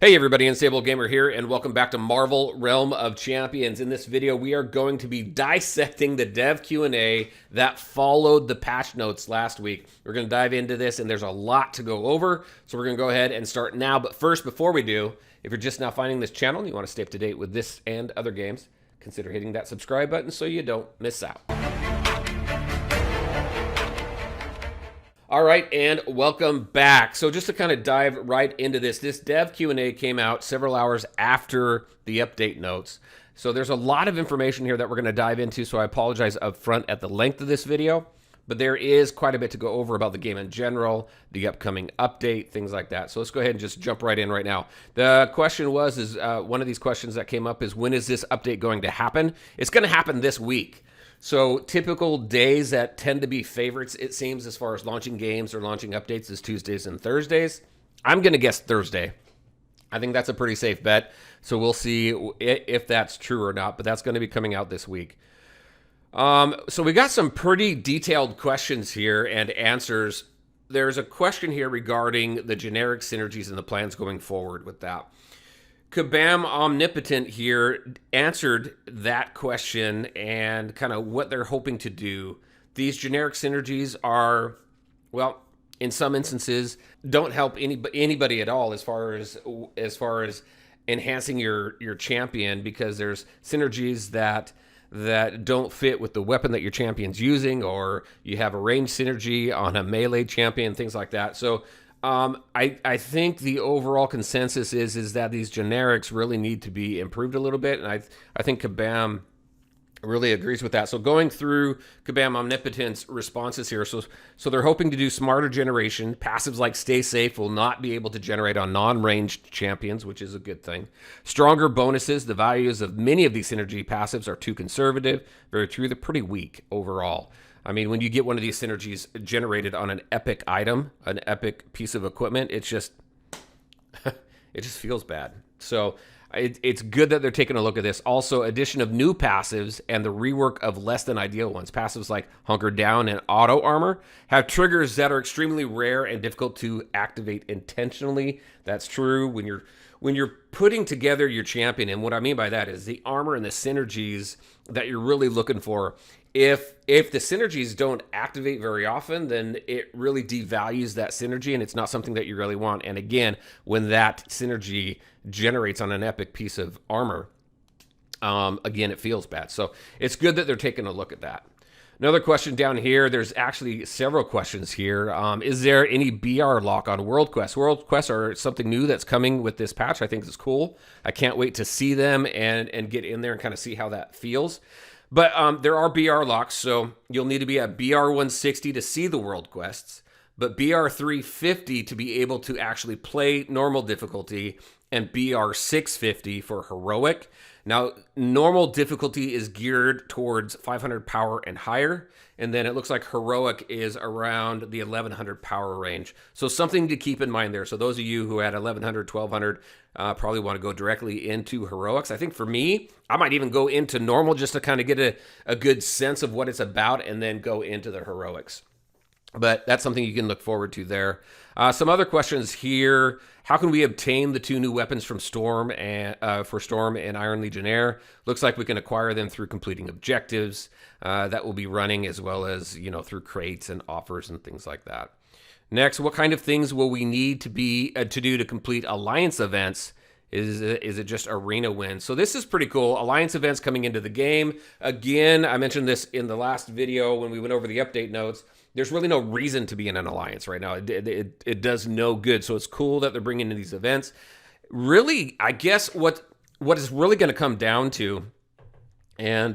Hey everybody, Unstable Gamer here, and welcome back to Marvel Realm of Champions. In this video, we are going to be dissecting the dev Q&A that followed the patch notes last week. We're going to dive into this, and there's a lot to go over, so we're going to go ahead and start now. But first, before we do, if you're just now finding this channel and you want to stay up to date with this and other games, consider hitting that subscribe button so you don't miss out. All right, and welcome back. So just to kind of dive right into this dev Q&A came out several hours after the update notes. So there's a lot of information here that we're going to dive into, so I apologize up front at the length of this video, but there is quite a bit to go over about the game in general, the upcoming update, things like that. So let's go ahead and just jump right in right now. The question was, one of these questions that came up is, when is this update going to happen? It's going to happen this week. So typical days that tend to be favorites, it seems, as far as launching games or launching updates is Tuesdays and Thursdays. I'm going to guess Thursday. I think that's a pretty safe bet. So we'll see if that's true or not, but that's going to be coming out this week. So we got some pretty detailed questions here and answers. There's a question here regarding the generic synergies and the plans going forward with that. Kabam Omnipotent here answered that question and kind of what they're hoping to do. These generic synergies are, well, in some instances, don't help anybody at all as far as enhancing your champion, because there's synergies that don't fit with the weapon that your champion's using, or you have a range synergy on a melee champion, things like that. So I think the overall consensus is that these generics really need to be improved a little bit, and I think Kabam really agrees with that. So going through Kabam Omnipotent's responses here, so they're hoping to do smarter generation. Passives like Stay Safe will not be able to generate on non-ranged champions, which is a good thing. Stronger bonuses. The values of many of these synergy passives are too conservative. Very true. They're pretty weak overall. I mean, when you get one of these synergies generated on an epic item, an epic piece of equipment, it just feels bad. So it's good that they're taking a look at this. Also, addition of new passives and the rework of less than ideal ones. Passives like Hunker Down and Auto Armor have triggers that are extremely rare and difficult to activate intentionally. That's true when you're putting together your champion. And what I mean by that is the armor and the synergies that you're really looking for. If the synergies don't activate very often, then it really devalues that synergy, and it's not something that you really want. And again, when that synergy generates on an epic piece of armor, again, it feels bad. So it's good that they're taking a look at that. Another question down here, there's actually several questions here. Is there any BR lock on World Quests? World Quests are something new that's coming with this patch. I think it's cool. I can't wait to see them and get in there and kind of see how that feels. But there are BR locks, so you'll need to be at BR 160 to see the World Quests, but BR 350 to be able to actually play normal difficulty, and BR 650 for heroic. Now, normal difficulty is geared towards 500 power and higher, and then it looks like heroic is around the 1100 power range. So something to keep in mind there. So those of you who had 1100, 1200 probably want to go directly into heroics. I think for me, I might even go into normal just to kind of get a good sense of what it's about and then go into the heroics. But that's something you can look forward to there. Some other questions here. How can we obtain the 2 new weapons from Storm and for Storm and Iron Legionnaire? Looks like we can acquire them through completing objectives that will be running, as well as through crates and offers and things like that. Next, what kind of things will we need to do to complete alliance events? Is it just arena wins? So this is pretty cool. Alliance events coming into the game. Again, I mentioned this in the last video when we went over the update notes. There's really no reason to be in an alliance right now. It does no good. So it's cool that they're bringing in these events. Really, I guess what is really going to come down to, and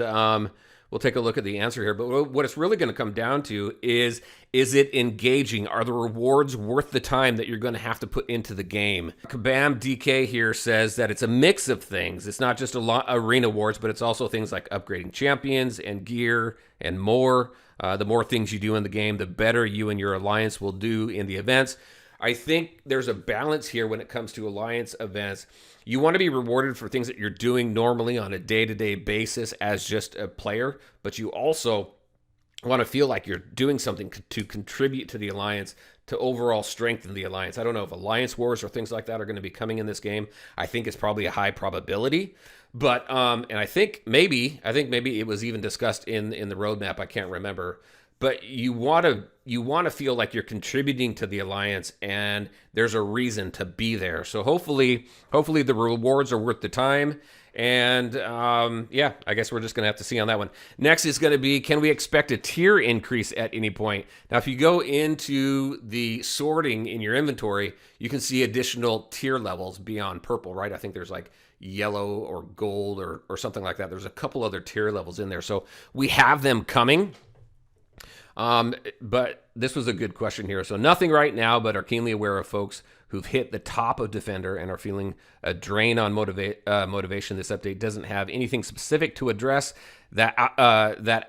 we'll take a look at the answer here, but what it's really going to come down to is it engaging? Are the rewards worth the time that you're going to have to put into the game? Kabam DK here says that it's a mix of things. It's not just arena awards, but it's also things like upgrading champions and gear and more. The more things you do in the game, the better you and your alliance will do in the events. I think there's a balance here when it comes to alliance events. You want to be rewarded for things that you're doing normally on a day-to-day basis as just a player, but you also want to feel like you're doing something to contribute to the alliance, to overall strengthen the alliance. I don't know if alliance wars or things like that are going to be coming in this game. I think it's probably a high probability, but and I think maybe it was even discussed in the roadmap. I can't remember, but you want to feel like you're contributing to the alliance, and there's a reason to be there. So hopefully the rewards are worth the time. And yeah, I guess we're just going to have to see on that one. Next is going to be, can we expect a tier increase at any point? Now, if you go into the sorting in your inventory, you can see additional tier levels beyond purple, right? I think there's like yellow or gold or something like that. There's a couple other tier levels in there. So we have them coming. But this was a good question here. So nothing right now, but are keenly aware of folks who've hit the top of Defender and are feeling a drain on motivation. This update doesn't have anything specific to address that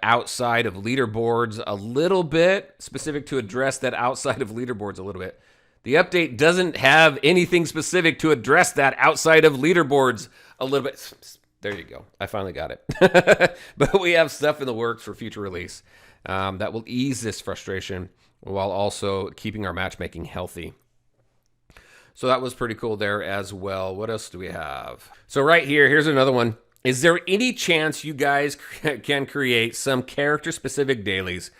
outside of leaderboards a little bit. Specific to address that outside of leaderboards a little bit. The update doesn't have anything specific to address that outside of leaderboards a little bit. There you go. I finally got it. But we have stuff in the works for future release that will ease this frustration while also keeping our matchmaking healthy. So that was pretty cool there as well. What else do we have? So right here, here's another one. Is there any chance you guys can create some character-specific dailies?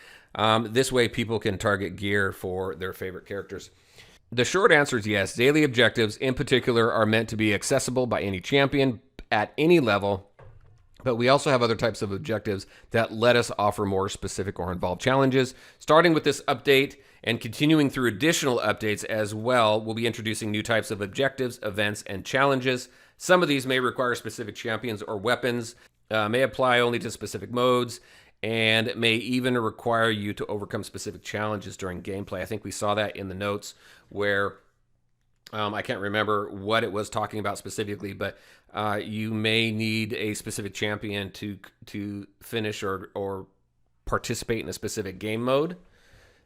This way people can target gear for their favorite characters. The short answer is yes. Daily objectives in particular are meant to be accessible by any champion at any level. But we also have other types of objectives that let us offer more specific or involved challenges. Starting with this update and continuing through additional updates as well, we'll be introducing new types of objectives, events, and challenges. Some of these may require specific champions or weapons, may apply only to specific modes, and may even require you to overcome specific challenges during gameplay. I think we saw that in the notes where I can't remember what it was talking about specifically, but you may need a specific champion to finish or participate in a specific game mode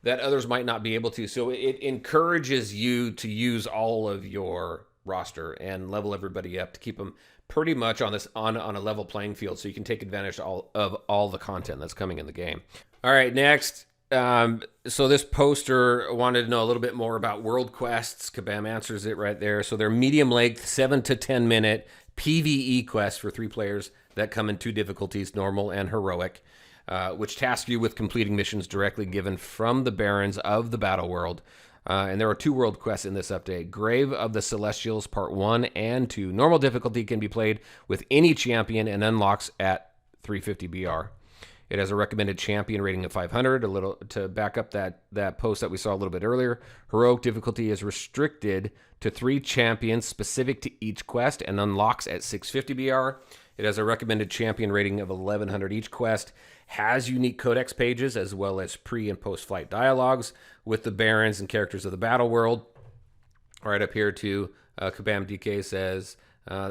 that others might not be able to. So it encourages you to use all of your roster and level everybody up to keep them pretty much on a level playing field, so you can take advantage of all the content that's coming in the game. All right, next. So this poster wanted to know a little bit more about world quests. Kabam answers it right there. So they're medium length, 7 to 10 minute PvE quests for 3 players that come in 2 difficulties, normal and heroic, which task you with completing missions directly given from the barons of the battle world. And there are 2 world quests in this update. Grave of the Celestials Part 1 and 2. Normal difficulty can be played with any champion and unlocks at 350 BR. It has a recommended champion rating of 500. A little to back up that post that we saw a little bit earlier. Heroic difficulty is restricted to 3 champions specific to each quest and unlocks at 650 BR. It has a recommended champion rating of 1100 each quest. Has unique codex pages as well as pre and post flight dialogues with the barons and characters of the battle world. Right up here too, Kabam DK says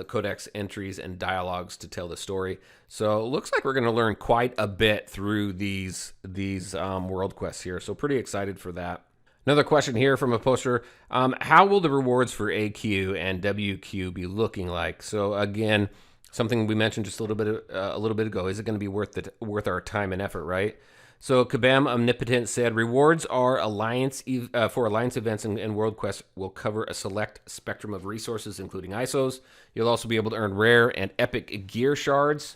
codex entries and dialogues to tell the story. So it looks like we're going to learn quite a bit through these world quests here. So pretty excited for that. Another question here from a poster. How will the rewards for AQ and WQ be looking like? So again, something we mentioned just a little bit ago. Is it going to be worth our time and effort, right? So Kabam Omnipotent said, rewards are for alliance events and world quests will cover a select spectrum of resources, including ISOs. You'll also be able to earn rare and epic gear shards,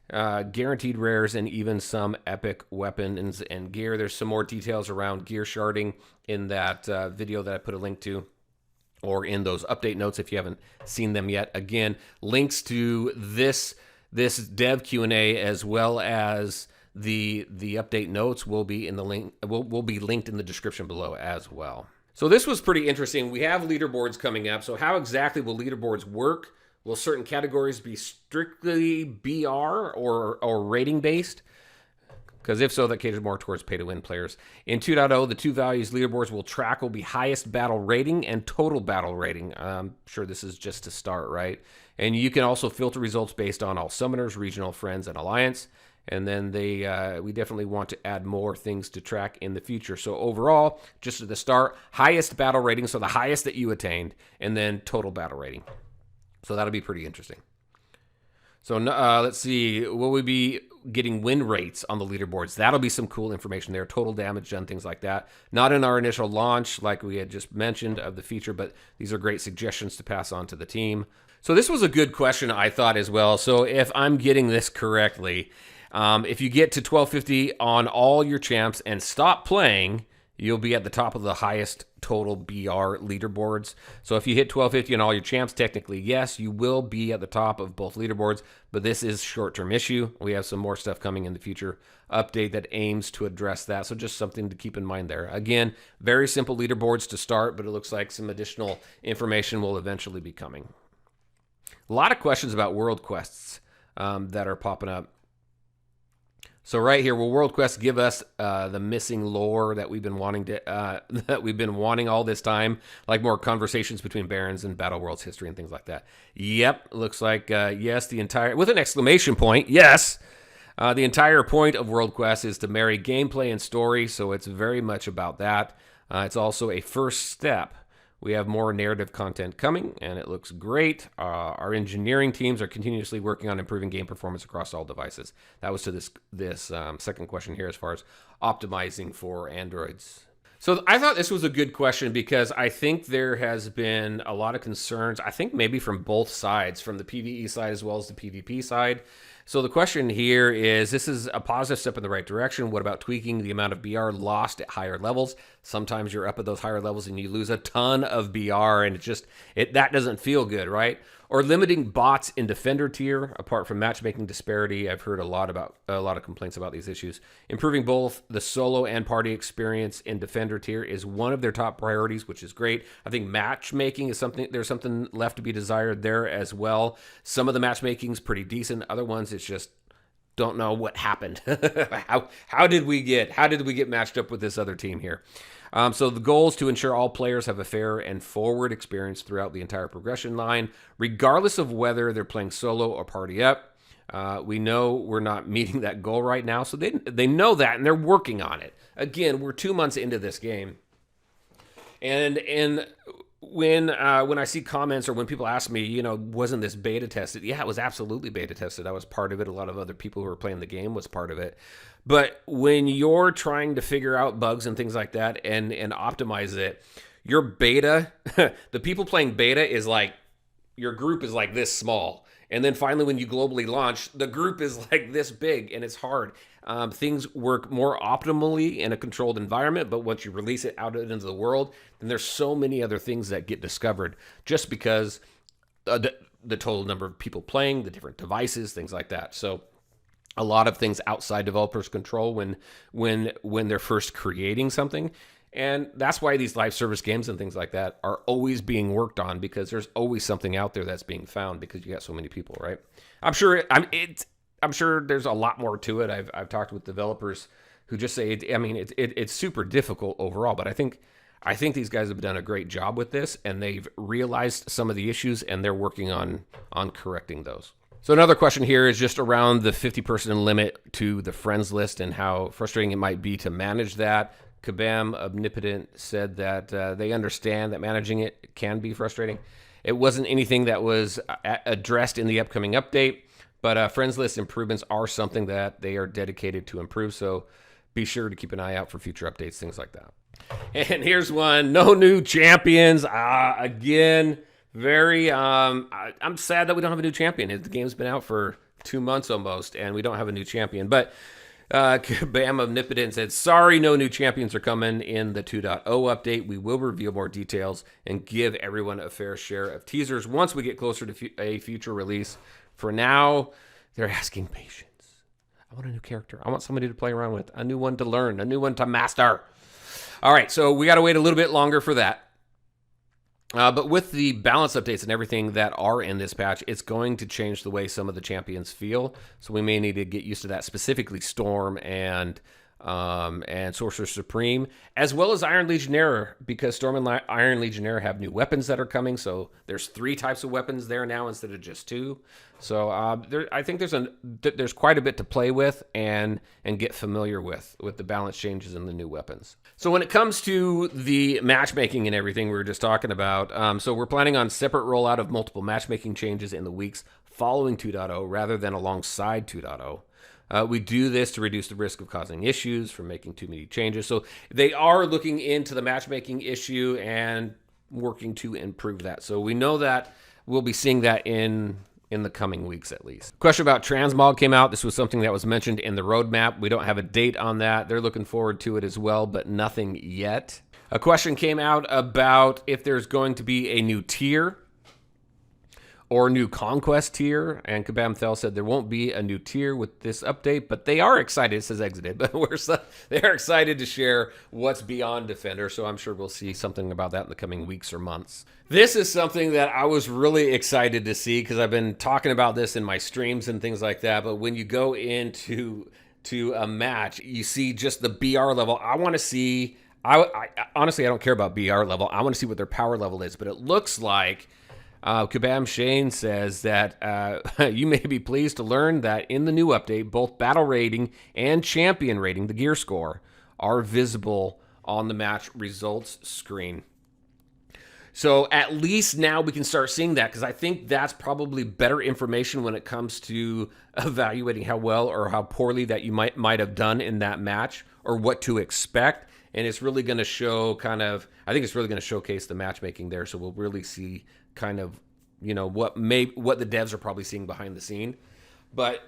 guaranteed rares, and even some epic weapons and gear. There's some more details around gear sharding in that video that I put a link to, or in those update notes if you haven't seen them yet. Again, links to this dev Q&A as well as the update notes will be in the link. Will be linked in the description below as well. So this was pretty interesting. We have leaderboards coming up. So how exactly will leaderboards work? Will certain categories be strictly BR or rating based? Because if so, that caters more towards pay-to-win players. In 2.0, the 2 values leaderboards will track will be highest battle rating and total battle rating. I'm sure this is just to start, right? And you can also filter results based on all summoners, regional, friends, and alliance. And then we definitely want to add more things to track in the future. So overall, just at the start, highest battle rating, so the highest that you attained, and then total battle rating. So that'll be pretty interesting. So let's see, will we be getting win rates on the leaderboards. That'll be some cool information there. Total damage done, things like that. Not in our initial launch, like we had just mentioned of the feature, but these are great suggestions to pass on to the team. So this was a good question, I thought, as well. So if I'm getting this correctly, if you get to 1250 on all your champs and stop playing, you'll be at the top of the highest total BR leaderboards. So if you hit 1250 on all your champs, technically, yes, you will be at the top of both leaderboards, but this is short-term issue. We have some more stuff coming in the future update that aims to address that. So just something to keep in mind there. Again, very simple leaderboards to start, but it looks like some additional information will eventually be coming. A lot of questions about world quests that are popping up. So right here, will World Quest give us the missing lore that we've been wanting all this time, like more conversations between Barons and Battle Worlds history and things like that? Yep, looks like yes. The entire, with an exclamation point, yes. The entire point of World Quest is to marry gameplay and story, so it's very much about that. It's also a first step. We have more narrative content coming, and it looks great. Our engineering teams are continuously working on improving game performance across all devices. That was to this second question here as far as optimizing for Androids. So I thought this was a good question because I think there has been a lot of concerns, I think maybe from both sides, from the PvE side as well as the PvP side. So the question here is, this is a positive step in the right direction. What about tweaking the amount of BR lost at higher levels? Sometimes you're up at those higher levels and you lose a ton of BR, and that doesn't feel good, right? Or limiting bots in Defender tier, apart from matchmaking disparity. I've heard a lot of complaints about these issues. Improving both the solo and party experience in Defender tier is one of their top priorities, which is great. I think matchmaking is there's something left to be desired there as well. Some of the matchmaking is pretty decent. Other ones, it's just don't know what happened. How did we get matched up with this other team here? So the goal is to ensure all players have a fair and forward experience throughout the entire progression line, regardless of whether they're playing solo or party up. We know we're not meeting that goal right now, so they know that, and they're working on it. Again, we're 2 months into this game, and when I see comments or when people ask me, wasn't this beta tested? Yeah, it was absolutely beta tested. I was part of it. A lot of other people who were playing the game was part of it. But when you're trying to figure out bugs and things like that and optimize it, your beta, the people playing beta is like, your group is like this small. And then finally, when you globally launch, the group is like this big, and it's hard. Things work more optimally in a controlled environment, but once you release it out into the world, then there's so many other things that get discovered just because the total number of people playing, the different devices, things like that. So a lot of things outside developers' control when they're first creating something. And that's why these live service games and things like that are always being worked on, because there's always something out there that's being found because you got so many people, right? I'm sure there's a lot more to it. I've talked with developers who just say, it's super difficult overall, but I think these guys have done a great job with this, and they've realized some of the issues, and they're working on correcting those. So another question here is just around the 50-person limit to the friends list and how frustrating it might be to manage that. Kabam Omnipotent said that they understand that managing it can be frustrating. It wasn't anything that was addressed in the upcoming update, but friends list improvements are something that they are dedicated to improve. So be sure to keep an eye out for future updates, things like that. And here's one: no new champions. Again, very. I'm sad that we don't have a new champion. The game's been out for 2 months almost, and we don't have a new champion. But Bam Omnipotent said, sorry, no new champions are coming in the 2.0 update. We will reveal more details and give everyone a fair share of teasers once we get closer to a future release. For now, they're asking patience. I want a new character. I want somebody to play around with, a new one to learn, a new one to master. All right, so we got to wait a little bit longer for that. But with the balance updates and everything that are in this patch, it's going to change the way some of the champions feel. So we may need to get used to that, specifically Storm and Sorcerer Supreme, as well as Iron Legionnaire, because Storm and Iron Legionnaire have new weapons that are coming. So there's 3 types of weapons there now instead of just 2. So I think there's quite a bit to play with and get familiar with the balance changes and the new weapons. So when it comes to the matchmaking and everything we were just talking about, so we're planning on separate rollout of multiple matchmaking changes in the weeks following 2.0 rather than alongside 2.0. We do this to reduce the risk of causing issues from making too many changes. So they are looking into the matchmaking issue and working to improve that. So we know that we'll be seeing that in the coming weeks at least. Question about transmog came out. This was something that was mentioned in the roadmap. We don't have a date on that. They're looking forward to it as well, but nothing yet. A question came out about if there's going to be a new tier or new conquest tier, and Kabam Thel said there won't be a new tier with this update, but they are excited. It says exited, but they are excited to share what's beyond Defender, so I'm sure we'll see something about that in the coming weeks or months. This is something that I was really excited to see because I've been talking about this in my streams and things like that, but when you go into a match, you see just the BR level. I want to see, I honestly, I don't care about BR level. I want to see what their power level is, but it looks like Kabam Shane says that you may be pleased to learn that in the new update, both battle rating and champion rating, the gear score, are visible on the match results screen. So at least now we can start seeing that, because I think that's probably better information when it comes to evaluating how well or how poorly that you might have done in that match, or what to expect. And it's really going to show kind of, I think it's really going to showcase the matchmaking there. So we'll really see kind of, you know, what the devs are probably seeing behind the scene. But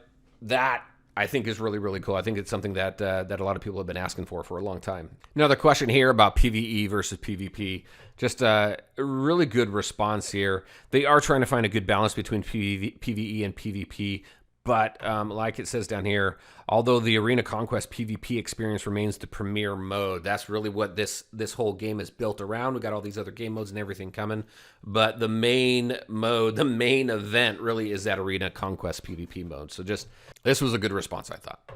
that, I think, is really, really cool. I think it's something that that a lot of people have been asking for a long time. Another question here about PvE versus PvP. Just a really good response here. They are trying to find a good balance between PvE and PvP. But like it says down here, although the Arena Conquest PvP experience remains the premier mode, that's really what this whole game is built around. We got all these other game modes and everything coming, but the main mode, the main event, really is that Arena Conquest PvP mode. So just, this was a good response, I thought.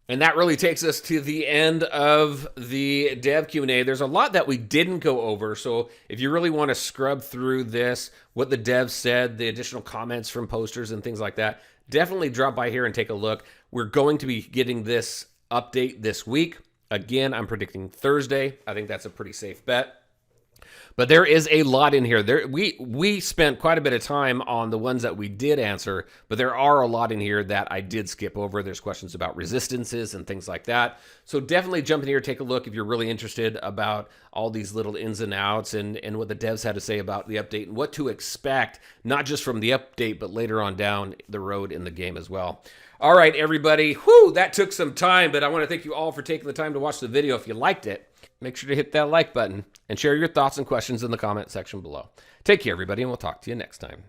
And that really takes us to the end of the dev Q&A. There's a lot that we didn't go over, so if you really want to scrub through this, what the devs said, the additional comments from posters and things like that, definitely drop by here and take a look. We're going to be getting this update this week. Again, I'm predicting Thursday. I think that's a pretty safe bet. But there is a lot in here. We spent quite a bit of time on the ones that we did answer, but there are a lot in here that I did skip over. There's questions about resistances and things like that. So definitely jump in here, take a look if you're really interested about all these little ins and outs and what the devs had to say about the update and what to expect, not just from the update, but later on down the road in the game as well. All right, everybody. Whew, that took some time, but I want to thank you all for taking the time to watch the video. If you liked it, make sure to hit that like button and share your thoughts and questions in the comment section below. Take care, everybody, and we'll talk to you next time.